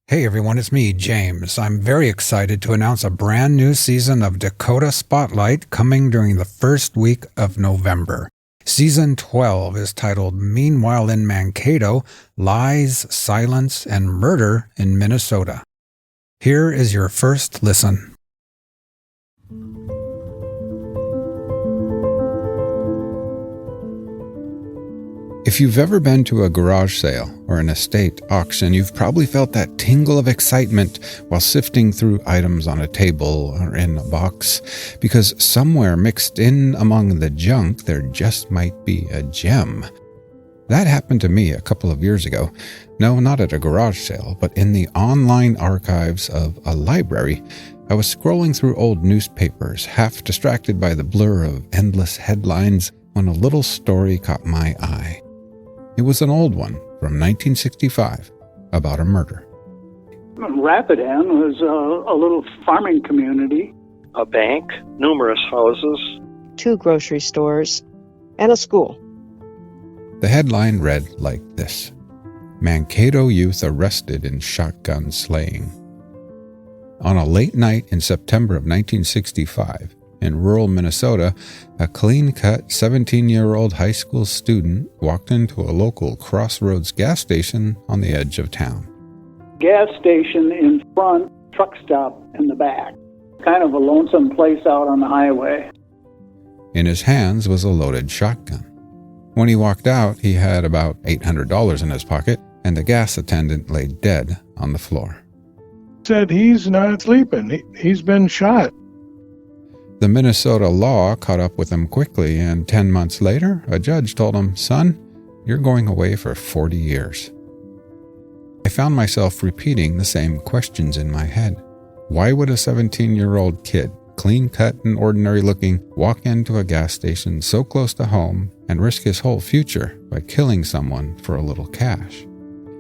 Hey everyone, it's me, James. I'm very excited to announce a brand new season of Dakota Spotlight coming during the first week of November. Season 12 is titled Meanwhile in Mankato, Lies, Silence, and Murder in Minnesota. Here is your first listen. If you've ever been to a garage sale or an estate auction, you've probably felt that tingle of excitement while sifting through items on a table or in a box, because somewhere mixed in among the junk there just might be a gem. That happened to me a couple of years ago. No, not at a garage sale, but in the online archives of a library. I was scrolling through old newspapers, half distracted by the blur of endless headlines, when a little story caught my eye. It was an old one from 1965 about a murder. Rapidan was a little farming community. A bank, numerous houses, 2 grocery stores, and a school. The headline read like this: Mankato youth arrested in shotgun slaying. On a late night in September of 1965, in rural Minnesota, a clean-cut 17-year-old high school student walked into a local Crossroads gas station on the edge of town. Gas station in front, truck stop in the back. Kind of a lonesome place out on the highway. In his hands was a loaded shotgun. When he walked out, he had about $800 in his pocket, and the gas attendant lay dead on the floor. Said he's not sleeping. He's been shot. The Minnesota law caught up with him quickly, and 10 months later, a judge told him, "Son, you're going away for 40 years. I found myself repeating the same questions in my head. Why would a 17-year-old kid, clean-cut and ordinary-looking, walk into a gas station so close to home and risk his whole future by killing someone for a little cash?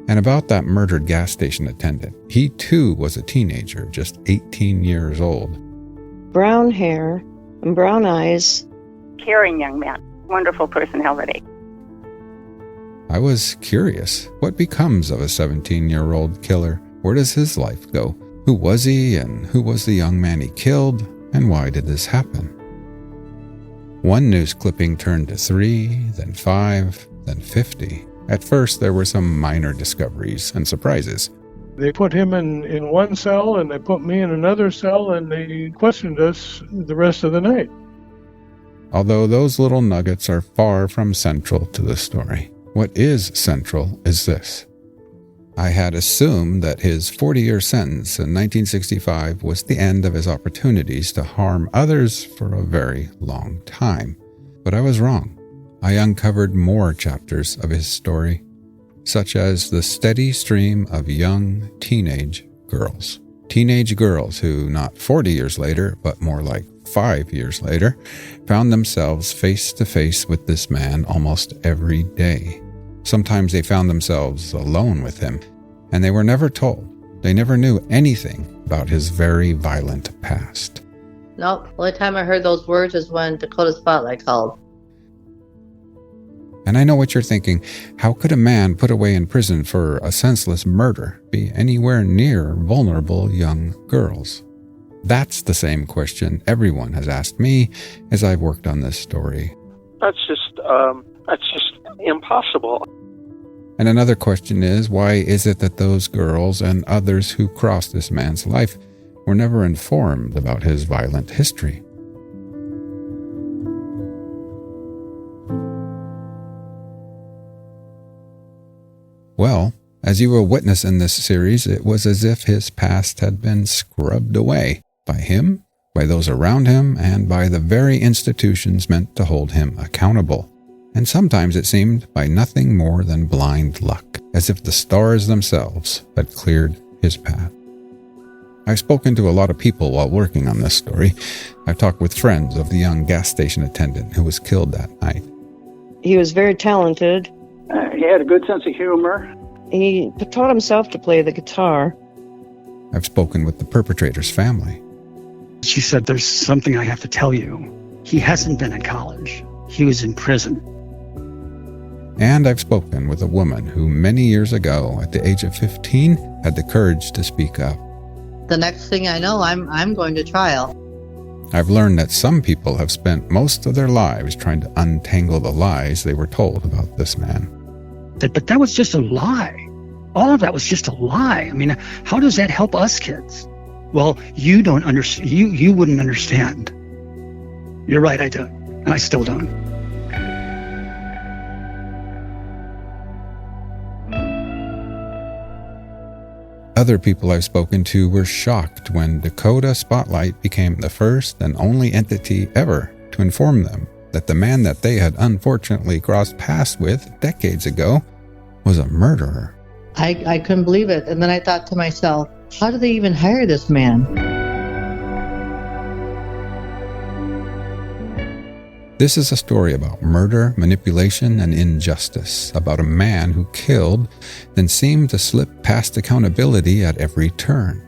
And about that murdered gas station attendant, he too was a teenager, just 18 years old. Brown hair and brown eyes. Caring young man. Wonderful personality. I was curious. What becomes of a 17-year-old killer? Where does his life go? Who was he, and who was the young man he killed, and why did this happen? One news clipping turned to 3, then 5, then 50. At first, there were some minor discoveries and surprises. They put him in one cell, and they put me in another cell, and they questioned us the rest of the night. Although those little nuggets are far from central to the story, what is central is this. I had assumed that his 40-year sentence in 1965 was the end of his opportunities to harm others for a very long time. But I was wrong. I uncovered more chapters of his story, such as the steady stream of young teenage girls. Teenage girls who, not 40 years later, but more like 5 years later, found themselves face to face with this man almost every day. Sometimes they found themselves alone with him, and they were never told. They never knew anything about his very violent past. Nope. The only time I heard those words was when Dakota Spotlight called. And I know what you're thinking. How could a man put away in prison for a senseless murder be anywhere near vulnerable young girls? That's the same question everyone has asked me as I've worked on this story. That's just impossible. And another question is, why is it that those girls and others who crossed this man's life were never informed about his violent history? Well, as you will witness in this series, it was as if his past had been scrubbed away by him, by those around him, and by the very institutions meant to hold him accountable. And sometimes it seemed by nothing more than blind luck, as if the stars themselves had cleared his path. I've spoken to a lot of people while working on this story. I've talked with friends of the young gas station attendant who was killed that night. He was very talented. He had a good sense of humor. He taught himself to play the guitar. I've spoken with the perpetrator's family. She said, "There's something I have to tell you. He hasn't been in college. He was in prison." And I've spoken with a woman who many years ago, at the age of 15, had the courage to speak up. The next thing I know, I'm going to trial. I've learned that some people have spent most of their lives trying to untangle the lies they were told about this man. But that was just a lie. All of that was just a lie. I mean, how does that help us kids? Well, you don't understand. You wouldn't understand. You're right, I don't. And I still don't. Other people I've spoken to were shocked when Dakota Spotlight became the first and only entity ever to inform them that the man that they had unfortunately crossed paths with decades ago was a murderer. I couldn't believe it. And then I thought to myself, how did they even hire this man? This is a story about murder, manipulation, and injustice, about a man who killed, then seemed to slip past accountability at every turn.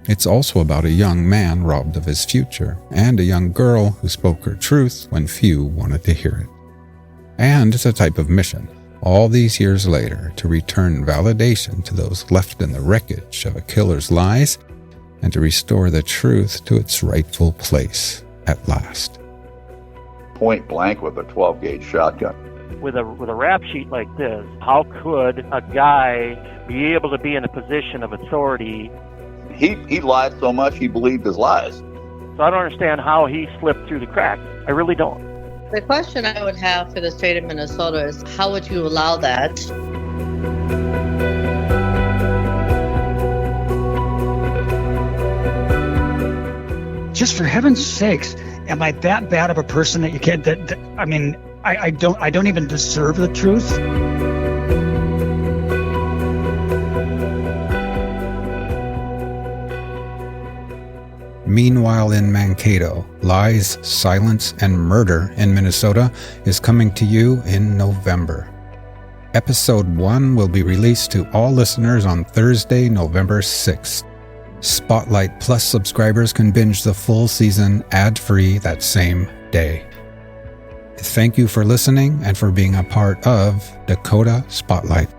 It's also about a young man robbed of his future, and a young girl who spoke her truth when few wanted to hear it. And it's a type of mission, all these years later, to return validation to those left in the wreckage of a killer's lies, and to restore the truth to its rightful place at last. Point blank with a 12-gauge shotgun. With a rap sheet like this, how could a guy be able to be in a position of authority? He lied so much he believed his lies. So I don't understand how he slipped through the cracks. I really don't. The question I would have for the state of Minnesota is, how would you allow that? Just for heaven's sakes, am I that bad of a person that you can't? I don't even deserve the truth. Meanwhile in Mankato, Lies, Silence, and Murder in Minnesota is coming to you in November. Episode 1 will be released to all listeners on Thursday, November 6th. Spotlight Plus subscribers can binge the full season ad-free that same day. Thank you for listening and for being a part of Dakota Spotlight.